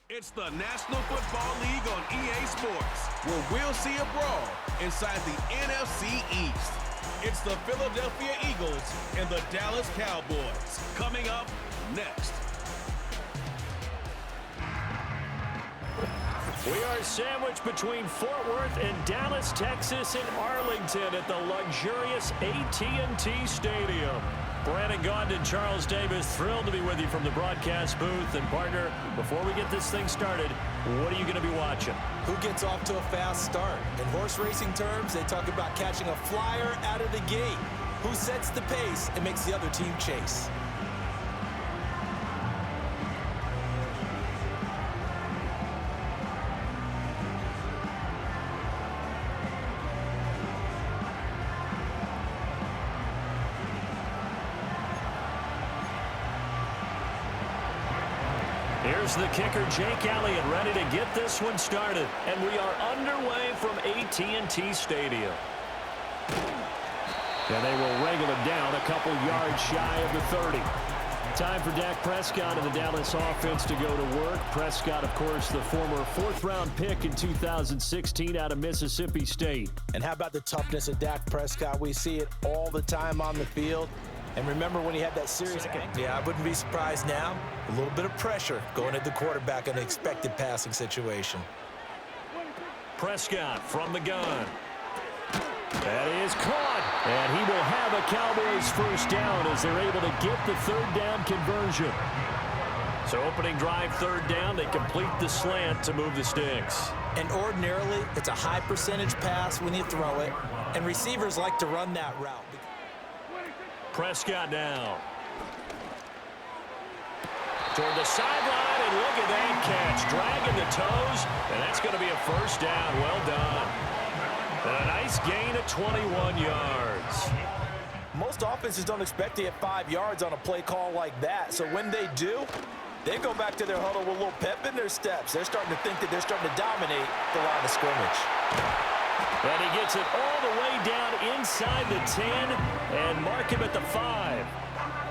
It's the National Football League on EA Sports, where we'll see a brawl inside the NFC East. It's the Philadelphia Eagles and the Dallas Cowboys. Coming up next. We are sandwiched between Fort Worth and Dallas, Texas, and Arlington at the luxurious AT&T Stadium. Brandon Gaudin and Charles Davis, thrilled to be with you from the broadcast booth. And partner, before we get this thing started, what are you going to be watching? Who gets off to a fast start? In horse racing terms, they talk about catching a flyer out of the gate. Who sets the pace and makes the other team chase? Here's the kicker, Jake Elliott, ready to get this one started. And we are underway from AT&T Stadium. And they will wrangle him down a couple yards shy of the 30. Time for Dak Prescott and the Dallas offense to go to work. Prescott, of course, the former fourth-round pick in 2016 out of Mississippi State. And how about the toughness of Dak Prescott? We see it all the time on the field. And remember when he had that serious... Yeah, I wouldn't be surprised now. A little bit of pressure going at the quarterback in an expected passing situation. Prescott from the gun. That is caught. And he will have a Cowboys first down as they're able to get the third down conversion. So opening drive, third down, they complete the slant to move the sticks. And ordinarily, it's a high percentage pass when you throw it. And receivers like to run that route. Prescott now. Toward the sideline, and look at that catch. Dragging the toes, and that's going to be a first down. Well done. And a nice gain of 21 yards. Most offenses don't expect to get 5 yards on a play call like that. So when they do, they go back to their huddle with a little pep in their steps. They're starting to think that they're starting to dominate the line of scrimmage. And he gets it all the way down inside the 10 and mark him at the 5.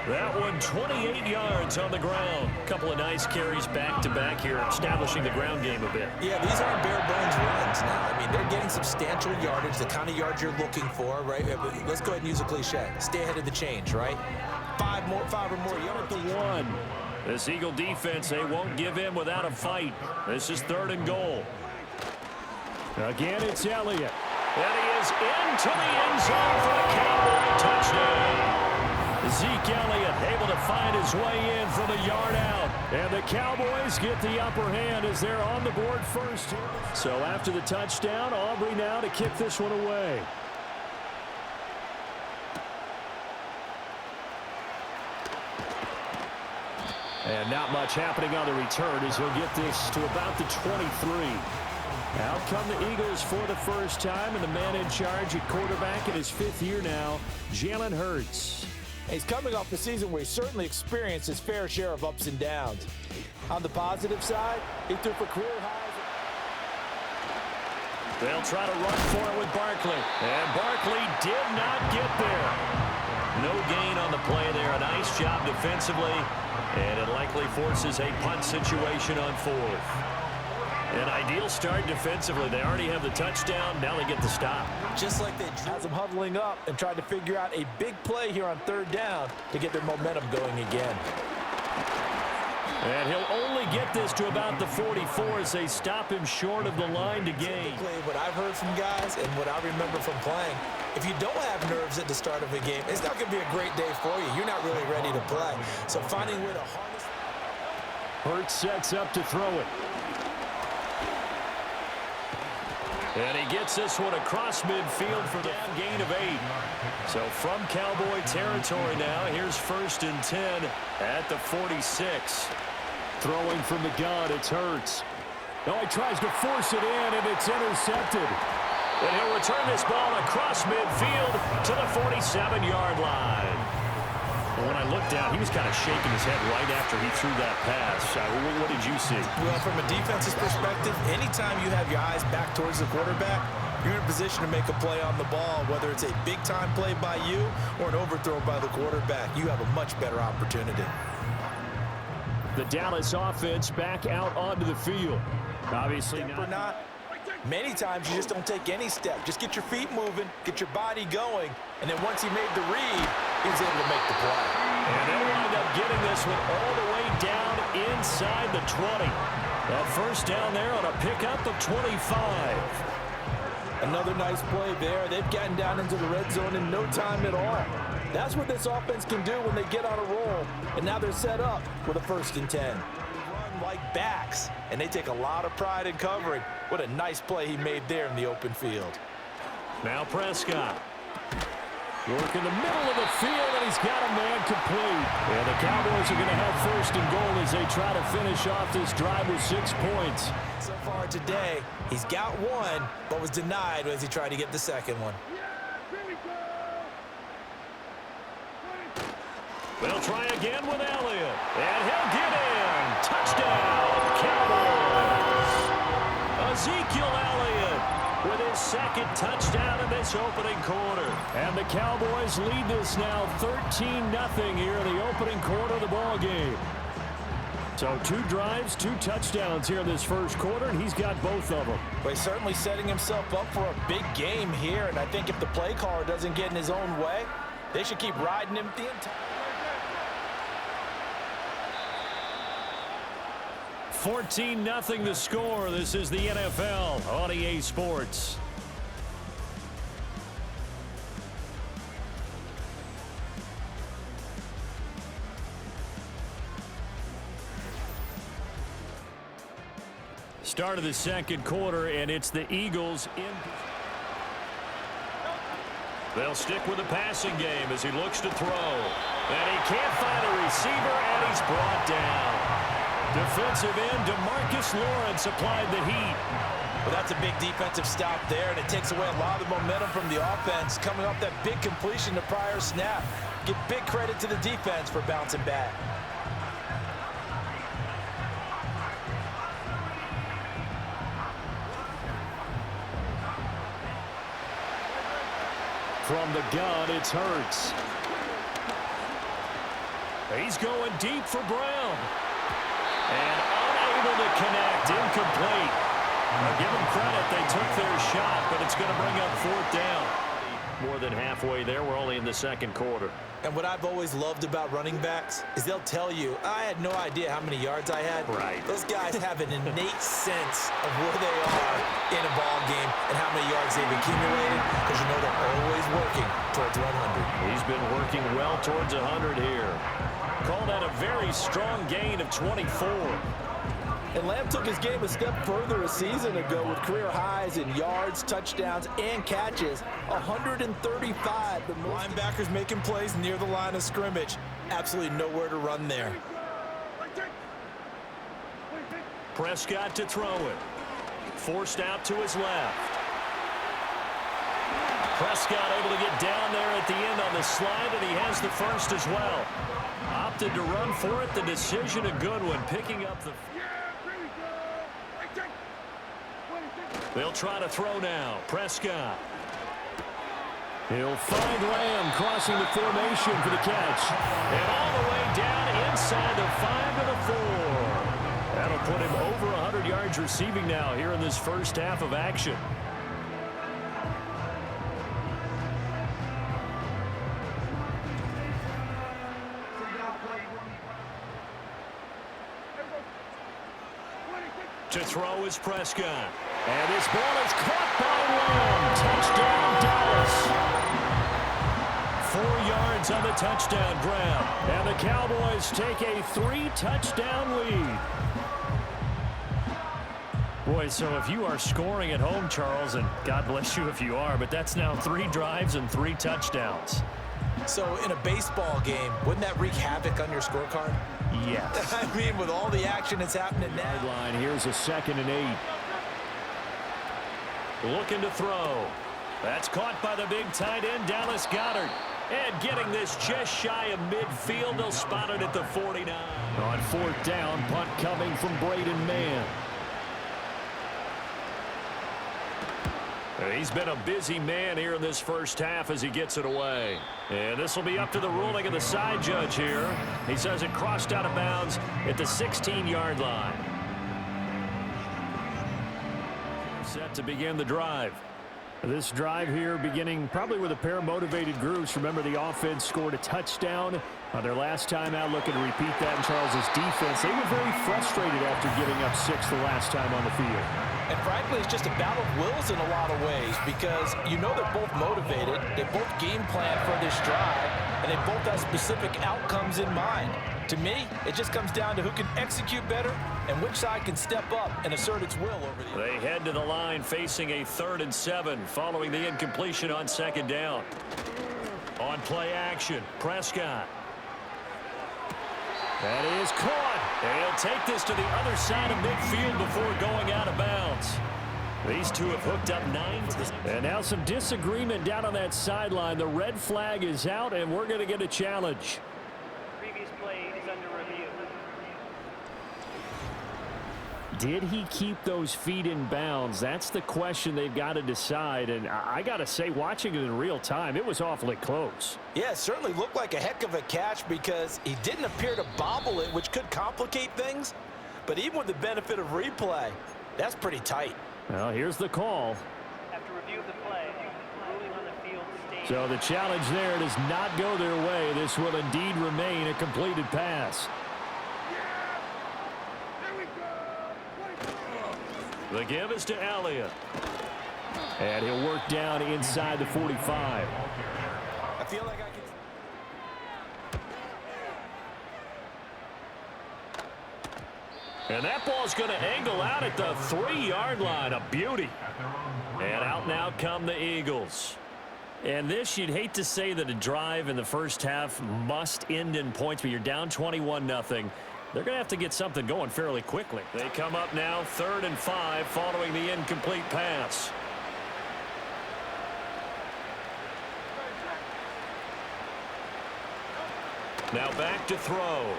That one 28 yards on the ground. A couple of nice carries back-to-back here, establishing the ground game a bit. Yeah, these aren't bare-bones runs now. I mean, they're getting substantial yardage, the kind of yards you're looking for, right? Let's go ahead and use a cliche. Stay ahead of the change, right? Five or more yards. At the 1. This Eagle defense, they won't give in without a fight. This is 3rd and goal. Again, it's Elliott. And he is into the end zone for the Cowboy touchdown. Zeke Elliott able to find his way in from a yard out. And the Cowboys get the upper hand as they're on the board first. So after the touchdown, Aubrey now to kick this one away. And not much happening on the return as he'll get this to about the 23. Out come the Eagles for the first time, and the man in charge at quarterback in his 5th year now, Jalen Hurts. He's coming off a season where he certainly experienced his fair share of ups and downs. On the positive side, he threw for career highs. They'll try to run for it with Barkley, and Barkley did not get there. No gain on the play there. A nice job defensively, and it likely forces a punt situation on 4th. An ideal start defensively. They already have the touchdown. Now they get the stop. Just like they has them huddling up and tried to figure out a big play here on 3rd down to get their momentum going again. And he'll only get this to about the 44 as they stop him short of the line to gain. What I've heard from guys and what I remember from playing, if you don't have nerves at the start of a game, it's not going to be a great day for you. You're not really ready to play. So finding a way to harness. Hurts sets up to throw it. And he gets this one across midfield for the gain of 8. So from Cowboy territory now, here's 1st and 10 at the 46. Throwing from the gun, it's Hurts. Oh, he tries to force it in, and it's intercepted. And he'll return this ball across midfield to the 47-yard line. And when I looked down, he was kind of shaking his head right after he threw that pass. What did you see? Well, from a defense's perspective, anytime you have your eyes back towards the quarterback, you're in a position to make a play on the ball, whether it's a big-time play by you or an overthrow by the quarterback. You have a much better opportunity. The Dallas offense back out onto the field. Obviously not. Many times you just don't take any step. Just get your feet moving, get your body going, and then once he made the read, he was able to make the play. And they'll wind up getting this one all the way down inside the 20. That first down there on a pickup of 25. Another nice play there. They've gotten down into the red zone in no time at all. That's what this offense can do when they get on a roll. And now they're set up with a 1st and 10. They run like backs, and they take a lot of pride in covering. What a nice play he made there in the open field. Now Prescott. Work in the middle of the field, and he's got a man complete. And the Cowboys are going to have 1st and goal as they try to finish off this drive with 6 points. So far today, he's got one, but was denied as he tried to get the second one. They'll try again with Elliott, and he'll get in. Touchdown, Cowboys. Ezekiel Elliott with his 2nd touchdown in this opening quarter. And the Cowboys lead this now 13-0 here in the opening quarter of the ball game. So 2 drives, 2 touchdowns here in this first quarter, and he's got both of them. But he's certainly setting himself up for a big game here, and I think if the play caller doesn't get in his own way, they should keep riding him the entire 14-0 the score. This is the NFL on EA Sports. Start of the second quarter, and it's the Eagles in. They'll stick with the passing game as he looks to throw. And he can't find a receiver, and he's brought down. Defensive end DeMarcus Lawrence applied the heat. Well, that's a big defensive stop there, and it takes away a lot of the momentum from the offense coming off that big completion the prior snap. Give big credit to the defense for bouncing back. From the gun, it's Hurts. He's going deep for Brown. And unable to connect, incomplete. Now give them credit, they took their shot, but it's going to bring up 4th down. More than halfway there, we're only in the second quarter. And what I've always loved about running backs is they'll tell you, I had no idea how many yards I had. Right. Those guys have an innate sense of where they are in a ball game and how many yards they've accumulated, because you know they're always working towards 100. He's been working well towards 100 here. Call that a very strong gain of 24. And Lamb took his game a step further a season ago with career highs in yards, touchdowns, and catches. 135. The linebackers making plays near the line of scrimmage. Absolutely nowhere to run there. Prescott to throw it. Forced out to his left. Prescott able to get down there at the end on the slide, and he has the first as well. Opted to run for it. The decision a good one, picking up the... They'll try to throw now. Prescott. He'll find Lamb crossing the formation for the catch. And all the way down inside the 5 to the 4. That'll put him over 100 yards receiving now here in this first half of action. To throw is Prescott. And this ball is caught by Lamb. Touchdown, Dallas. 4 yards on the touchdown grab. And the Cowboys take a 3-touchdown lead. Boy, so if you are scoring at home, Charles, and God bless you if you are, but that's now 3 drives and 3 touchdowns. So in a baseball game, wouldn't that wreak havoc on your scorecard? Yes. I mean, with all the action that's happening now. Line, here's a 2nd and 8. Looking to throw. That's caught by the big tight end, Dallas Goedert. And getting this just shy of midfield, they'll spot it at the 49. On 4th down, punt coming from Braden Mann. He's been a busy man here in this first half as he gets it away. And this will be up to the ruling of the side judge here. He says it crossed out of bounds at the 16-yard line. Set to begin the drive. This drive here beginning probably with a pair of motivated groups. Remember, the offense scored a touchdown on their last time out, looking to repeat that in Charles's defense. They were very frustrated after giving up 6 the last time on the field. And frankly, it's just a battle of wills in a lot of ways because you know they're both motivated, they both game plan for this drive, and they both have specific outcomes in mind. To me, it just comes down to who can execute better and which side can step up and assert its will over the other. They head to the line facing a 3rd and 7 following the incompletion on 2nd down. On play action, Prescott. That is caught. He'll take this to the other side of midfield before going out of bounds. These two have hooked up 9 times. And now some disagreement down on that sideline. The red flag is out, and we're going to get a challenge. Previous play is under review. Did he keep those feet in bounds? That's the question they've got to decide. And I got to say, watching it in real time, it was awfully close. Yeah, it certainly looked like a heck of a catch because he didn't appear to bobble it, which could complicate things. But even with the benefit of replay, that's pretty tight. Well, here's the call. After review of the play, ruling on the field stays. So the challenge there does not go their way. This will indeed remain a completed pass. The give is to Elliott. And he'll work down inside the 45. I feel like I can... And that ball's going to angle out at the 3-yard line. A beauty. And out now come the Eagles. And this, you'd hate to say that a drive in the first half must end in points, but you're down 21-0. They're going to have to get something going fairly quickly. They come up now 3rd and 5 following the incomplete pass. Now back to throw.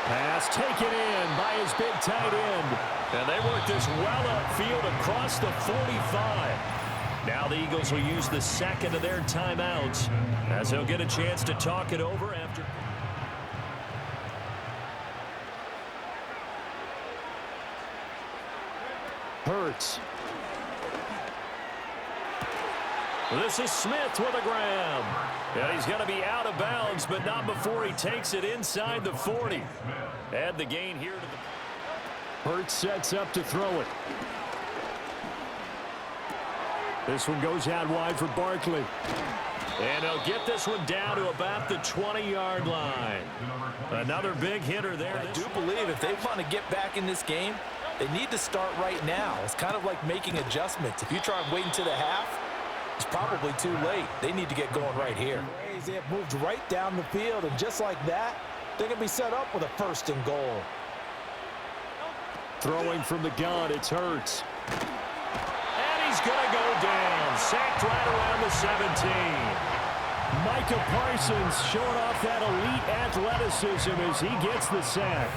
Pass taken in by his big tight end. And they work this well upfield across the 45. Now the Eagles will use the second of their timeouts as they'll get a chance to talk it over after. Hurts. This is Smith with a grab. And he's going to be out of bounds, but not before he takes it inside the 40. Add the gain here to the... Hurts sets up to throw it. This one goes out wide for Barkley. And he'll get this one down to about the 20-yard line. Another big hitter there. I do believe if they want to get back in this game, they need to start right now. It's kind of like making adjustments. If you try and wait until the half, it's probably too late. They need to get going right here. They have moved right down the field, and just like that, they're going to be set up with a 1st and goal. Throwing from the gun, it's Hurts. And he's going to go down. Sacked right around the 17. Micah Parsons showing off that elite athleticism as he gets the sack.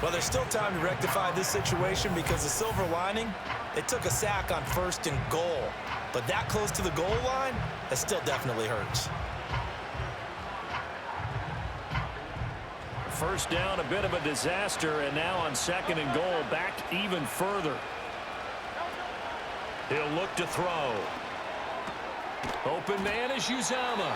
Well, there's still time to rectify this situation because the silver lining, they took a sack on 1st and goal. But that close to the goal line, that still definitely hurts. First down, a bit of a disaster, and now on 2nd and goal, back even further. He'll look to throw. Open man is Uzama.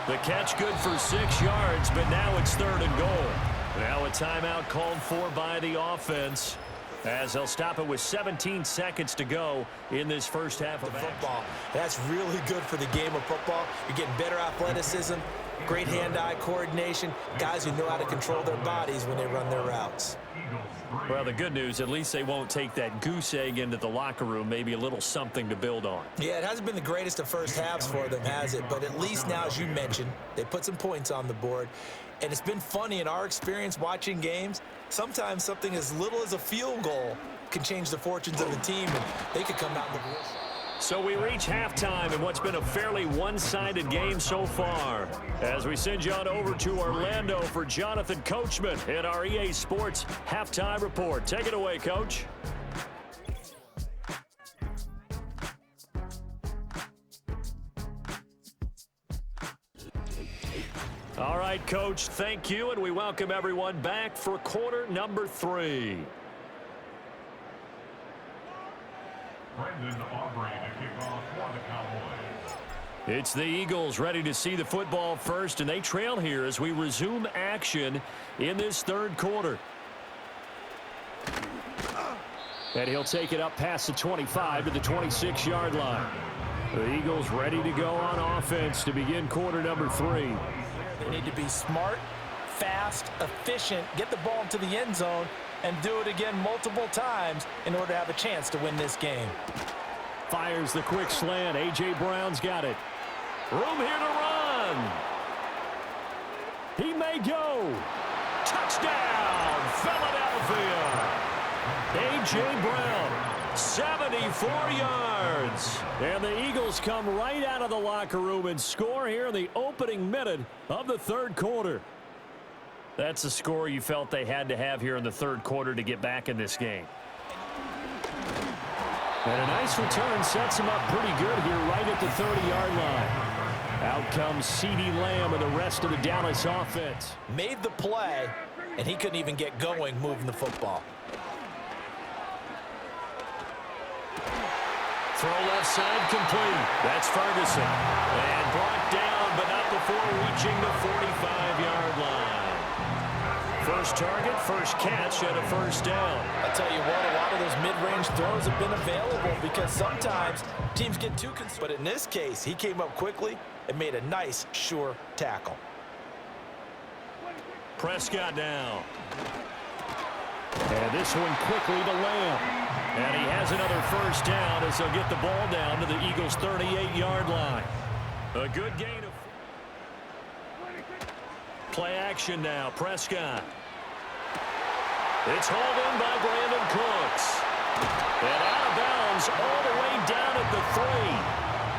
The catch good for 6 yards, but now it's 3rd and goal. Now a timeout called for by the offense as they'll stop it with 17 seconds to go in this first half of football. That's really good for the game of football. You're getting better athleticism, great hand-eye coordination, guys who know how to control their bodies when they run their routes. Well, the good news, at least they won't take that goose egg into the locker room, maybe a little something to build on. Yeah, it hasn't been the greatest of first halves for them, has it? But at least now, as you mentioned, they put some points on the board. And it's been funny in our experience watching games. Sometimes something as little as a field goal can change the fortunes of the team, and they could come out in the worst. So we reach halftime in what's been a fairly one-sided game so far. As we send you on over to Orlando for Jonathan Coachman in our EA Sports Halftime Report. Take it away, Coach. right, Coach, thank you, and we welcome everyone back for quarter number 3. Brendan Aubrey to kick off for the Cowboys. It's the Eagles ready to see the football first, and they trail here as we resume action in this third quarter. And he'll take it up past the 25 to the 26-yard line. The Eagles ready to go on offense to begin quarter number 3. They need to be smart, fast, efficient, get the ball into the end zone, and do it again multiple times in order to have a chance to win this game. Fires the quick slant. A.J. Brown's got it. Room here to run. He may go. Touchdown, Philadelphia. A.J. Brown, 74 yards. And the Eagles come right out of the locker room and score here in the opening minute of the third quarter. That's the score you felt they had to have here in the third quarter to get back in this game. And a nice return sets him up pretty good here right at the 30-yard line. Out comes CeeDee Lamb and the rest of the Dallas offense. Made the play, and he couldn't even get going moving the football. Throw left side complete. That's Ferguson. And brought down, but not before reaching the 45-yard line. First target, first catch, and a first down. I'll tell you what, a lot of those mid-range throws have been available because sometimes teams get too concerned. But in this case, he came up quickly and made a nice, sure tackle. Prescott now. And this one quickly to Lamb. And he has another first down as they'll get the ball down to the Eagles' 38-yard line. A good gain of... Play action now, Prescott. It's hauled in by Brandon Cooks. And out of bounds all the way down at the 3.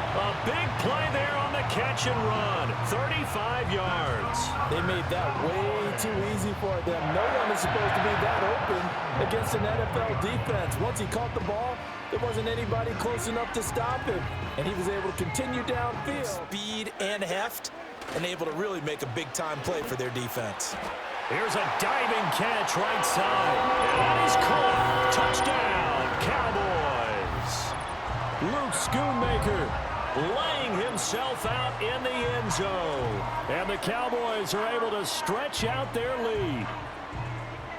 A big play there on the catch and run. 35 yards. They made that way too easy for them. No one is supposed to be that open against an NFL defense. Once he caught the ball, there wasn't anybody close enough to stop him. And he was able to continue downfield. Speed and heft, and able to really make a big-time play for their defense. Here's a diving catch right side. And that is caught. Touchdown, Cowboys. Luke Schoonmaker laying himself out in the end zone. And the Cowboys are able to stretch out their lead.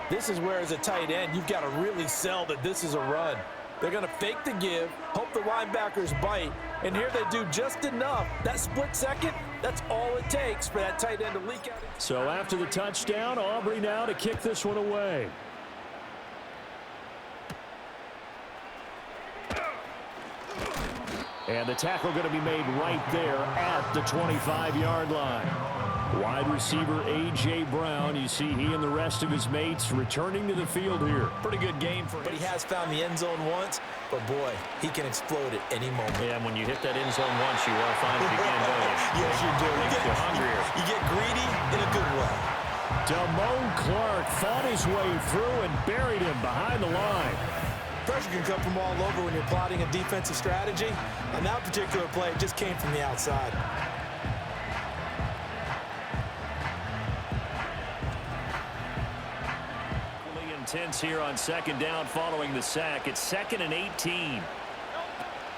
This is where, as a tight end, you've got to really sell that this is a run. They're going to fake the give, hope the linebackers bite, and here they do just enough. That split second, that's all it takes for that tight end to leak out. So after the touchdown, Aubrey now to kick this one away. And the tackle going to be made right there at the 25-yard line. Wide receiver A.J. Brown, you see he and the rest of his mates returning to the field here. Pretty good game for him. But he has found the end zone once, but boy, he can explode at any moment. Yeah, and when you hit that end zone once, you want to find it again, don't you? Yes, you do. You're hungrier. You get greedy in a good way. Damone Clark fought his way through and buried him behind the line. Pressure can come from all over when you're plotting a defensive strategy. On that particular play, it just came from the outside. Really intense here on second down following the sack. It's 2nd and 18.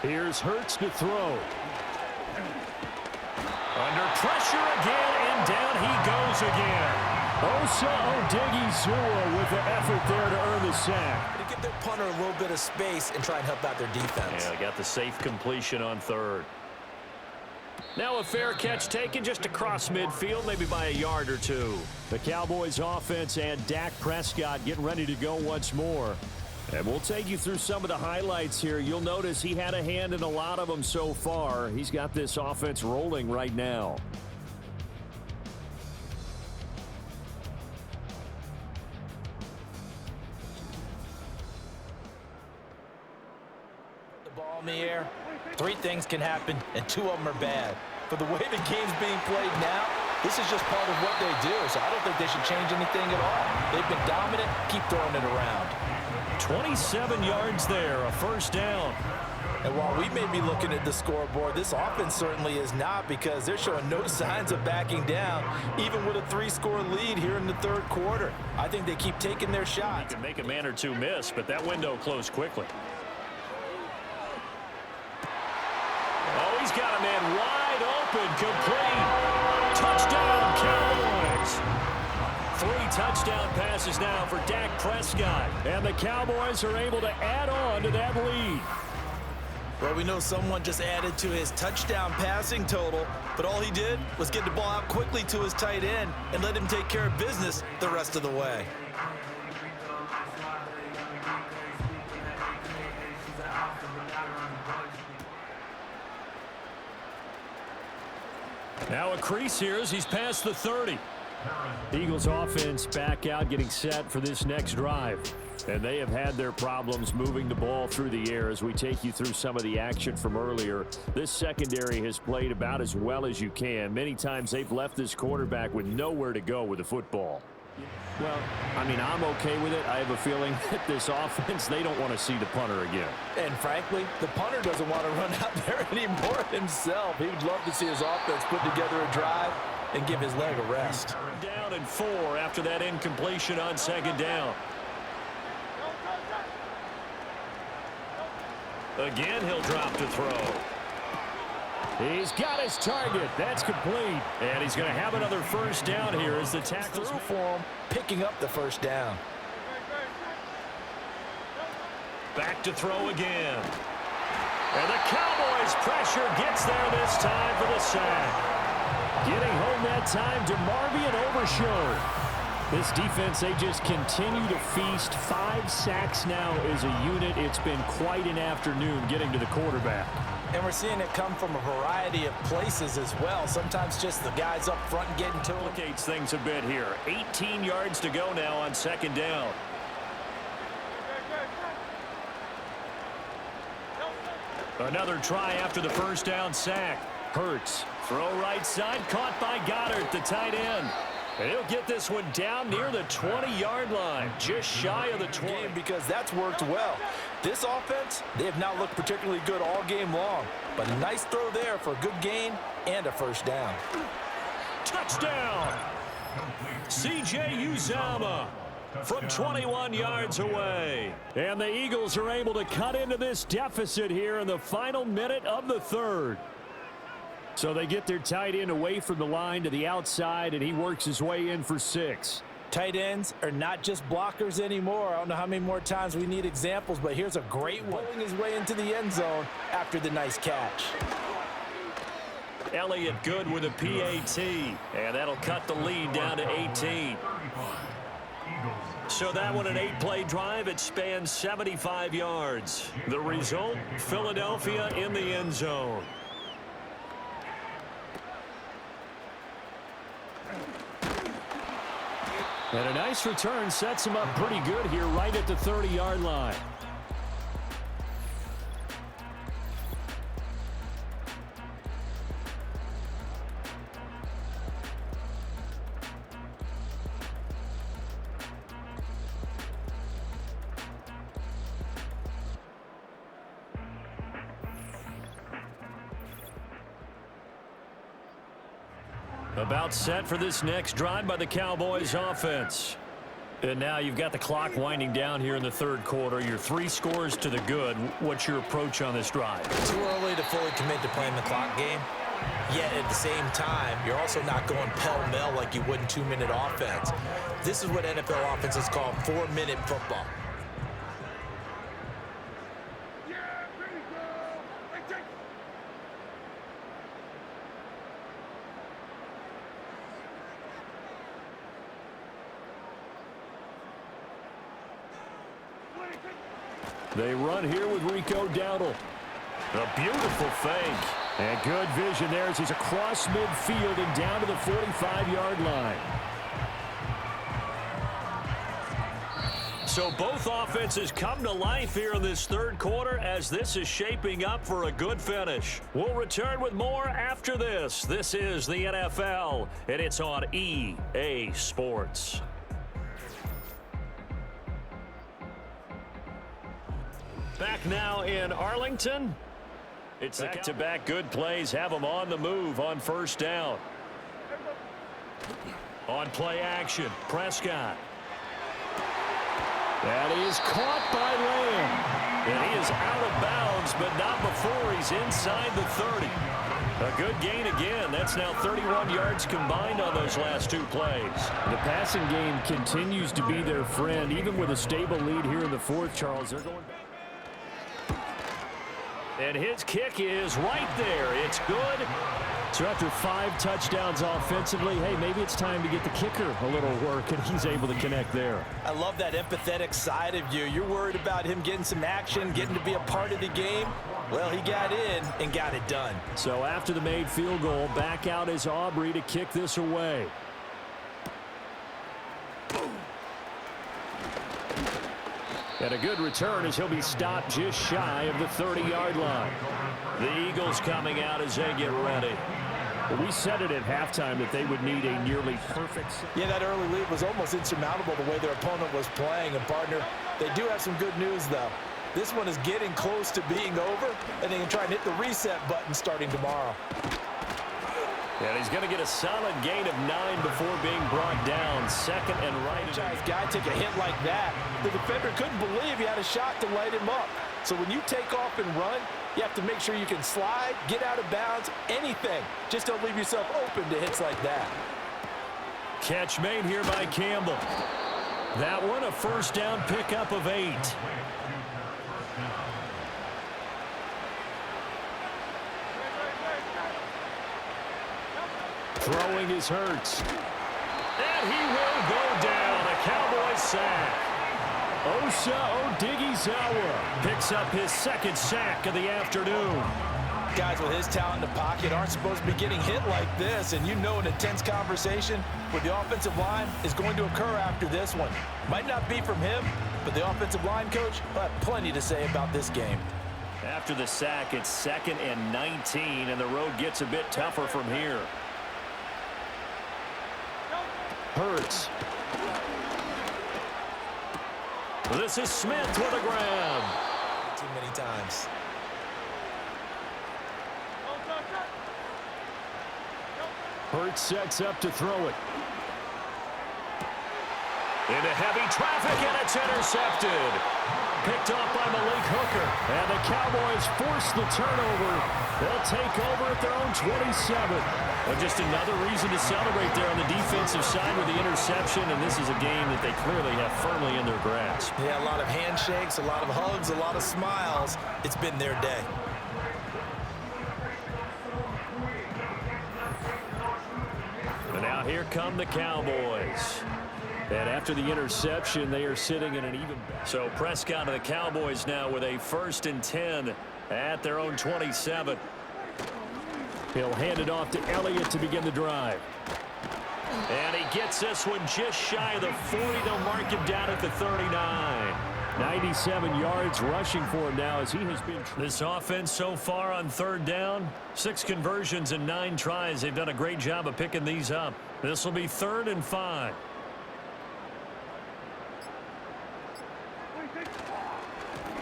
Here's Hurts to throw. Under pressure again, and down he goes again. Osa Odighizuwa with the effort there to earn the sack. To give their punter a little bit of space and try and help out their defense. Yeah, got the safe completion on third. Now a fair catch taken just across midfield, maybe by a yard or two. The Cowboys offense and Dak Prescott getting ready to go once more. And we'll take you through some of the highlights here. You'll notice he had a hand in a lot of them so far. He's got this offense rolling right now. The ball in the air, 3 things can happen, and 2 of them are bad. But the way the game's being played now, this is just part of what they do. So I don't think they should change anything at all. They've been dominant. Keep throwing it around. 27 yards there, a first down. And while we may be looking at the scoreboard, this offense certainly is not, because they're showing no signs of backing down, even with a 3-score lead here in the third quarter. I think they keep taking their shots. He can make a man or two miss, but that window closed quickly. Oh, he's got a man wide open, complete. Touchdown, Cowboys. 3 touchdown passes now for Dak Prescott. And the Cowboys are able to add on to that lead. Well, we know someone just added to his touchdown passing total, but all he did was get the ball out quickly to his tight end and let him take care of business the rest of the way. Now a crease here as he's past the 30. Eagles offense back out, getting set for this next drive. And they have had their problems moving the ball through the air as we take you through some of the action from earlier. This secondary has played about as well as you can. Many times they've left this quarterback with nowhere to go with the football. Well, I mean, I'm okay with it. I have a feeling that this offense, they don't want to see the punter again. And frankly, the punter doesn't want to run out there anymore himself. He would love to see his offense put together a drive and give his leg a rest. Down and 4 after that incompletion on second down. Again, he'll drop to throw. He's got his target. That's complete. And he's going to have another first down here as the tackle's through for him, picking up the first down. Back to throw again. And the Cowboys pressure gets there this time for the sack. Getting home that time to Marvian Overshown. This defense, they just continue to feast. 5 sacks now as a unit. It's been quite an afternoon getting to the quarterback. And we're seeing it come from a variety of places as well. Sometimes just the guys up front getting to it. Complicates things a bit here. 18 yards to go now on second down. Another try after the first down sack. Hurts. Throw right side, caught by Goddard, the tight end. And he'll get this one down near the 20-yard line, just shy of the 20. Because that's worked well. This offense, they have not looked particularly good all game long. But a nice throw there for a good gain and a first down. Touchdown! C.J. Uzomah from 21 yards away. And the Eagles are able to cut into this deficit here in the final minute of the third. So they get their tight end away from the line to the outside, and he works his way in for 6. Tight ends are not just blockers anymore. I don't know how many more times we need examples, but here's a great one. Pulling his way into the end zone after the nice catch. Elliott good with a PAT, and that'll cut the lead down to 18. So that one, an 8-play drive. It spans 75 yards. The result, Philadelphia in the end zone. And a nice return sets him up pretty good here right at the 30-yard line. About set for this next drive by the Cowboys offense. And now you've got the clock winding down here in the third quarter. Your 3 scores to the good. What's your approach on this drive? Too early to fully commit to playing the clock game. Yet at the same time, you're also not going pell-mell like you would in 2-minute offense. This is what NFL offenses call 4-minute football. They run here with Rico Dowdle. A beautiful fake. And good vision there as he's across midfield and down to the 45-yard line. So both offenses come to life here in this third quarter as this is shaping up for a good finish. We'll return with more after this. This is the NFL, and it's on EA Sports. Back now in Arlington. It's the back-to-back good plays. Have them on the move on first down. On play action, Prescott. That is caught by Lamb. And he is out of bounds, but not before he's inside the 30. A good gain again. That's now 31 yards combined on those last two plays. The passing game continues to be their friend, even with a stable lead here in the fourth, Charles. They're going back. And his kick is right there. It's good. So after 5 touchdowns offensively, hey, maybe it's time to get the kicker a little work, and he's able to connect there. I love that empathetic side of you. You're worried about him getting some action, getting to be a part of the game. Well, he got in and got it done. So after the made field goal, back out is Aubrey to kick this away. And a good return as he'll be stopped just shy of the 30-yard line. The Eagles coming out as they get ready. Well, we said it at halftime that they would need a nearly perfect. Yeah, that early lead was almost insurmountable the way their opponent was playing. And, partner, they do have some good news, though. This one is getting close to being over, and they can try and hit the reset button starting tomorrow. And he's going to get a solid gain of 9 before being brought down. Second and right. Guy take a hit like that. The defender couldn't believe he had a shot to light him up. So when you take off and run, you have to make sure you can slide, get out of bounds, anything. Just don't leave yourself open to hits like that. Catch made here by Campbell. That one a first down pickup of 8. Throwing is Hurts. And he will go down. A Cowboys sack. Osa Odighizuwa Picks up his second sack of the afternoon. Guys with his talent in the pocket aren't supposed to be getting hit like this, and you know an intense conversation with the offensive line is going to occur after this one. Might not be from him, but the offensive line coach will have plenty to say about this game. After the sack, it's 2nd and 19, and the road gets a bit tougher from here. Hurts. This is Smith with a grab. Too many times. Hurts sets up to throw it. Into heavy traffic, and it's intercepted. Picked off by Malik Hooker. And the Cowboys force the turnover. They'll take over at their own 27. Well, just another reason to celebrate there on the defensive side with the interception, and this is a game that they clearly have firmly in their grasp. Yeah, a lot of handshakes, a lot of hugs, a lot of smiles. It's been their day. And now here come the Cowboys. And after the interception, they are sitting in an even. So Prescott of the Cowboys now with a 1st and 10 at their own 27. He'll hand it off to Elliott to begin the drive. And he gets this one just shy of the 40. They'll mark him down at the 39. 97 yards rushing for him now as he has been. This offense so far on 3rd down, 6 conversions and 9 tries. They've done a great job of picking these up. This will be 3rd and 5.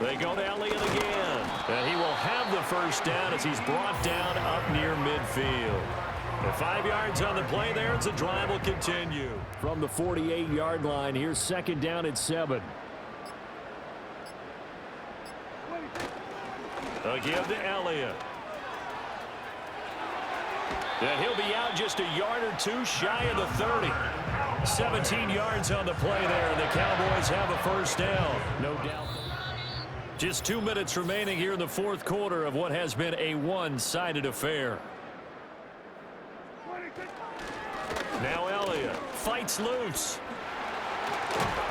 They go to Elliott again. And he will have the first down as he's brought down up near midfield. And 5 yards on the play there as the drive will continue. From the 48-yard line, here's 2nd down at 7. A give to Elliott. And he'll be out just a yard or 2 shy of the 30. 17 yards on the play there, and the Cowboys have a first down. No doubt. Just 2 minutes remaining here in the 4th quarter of what has been a one-sided affair. Now Elliott fights loose.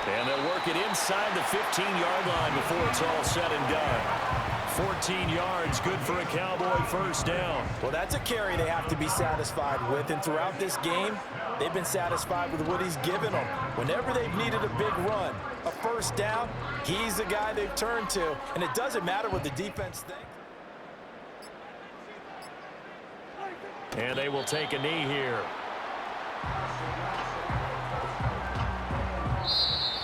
And they'll work it inside the 15-yard line before it's all said and done. 14 yards, good for a Cowboy first down. Well, that's a carry they have to be satisfied with, and throughout this game, they've been satisfied with what he's given them. Whenever they've needed a big run, a first down, he's the guy they've turned to, and it doesn't matter what the defense thinks. And they will take a knee here.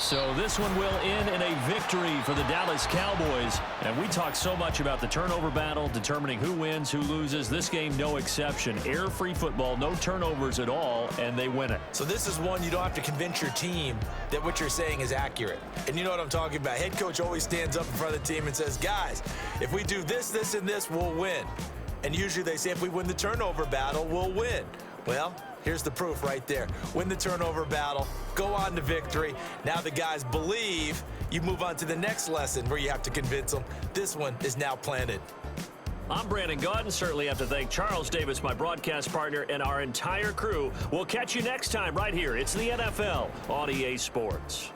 So this one will end in a victory for the Dallas Cowboys. And we talk so much about the turnover battle, determining who wins, who loses. This game, no exception. Air-free football, no turnovers at all, and they win it. So this is one you don't have to convince your team that what you're saying is accurate. And you know what I'm talking about. Head coach always stands up in front of the team and says, guys, if we do this, this, and this, we'll win. And usually they say if we win the turnover battle, we'll win. Well, here's the proof right there. Win the turnover battle, go on to victory. Now the guys believe. You move on to the next lesson where you have to convince them. This one is now planted. I'm Brandon Gaudin. Certainly have to thank Charles Davis, my broadcast partner, and our entire crew. We'll catch you next time right here. It's the NFL on EA Sports.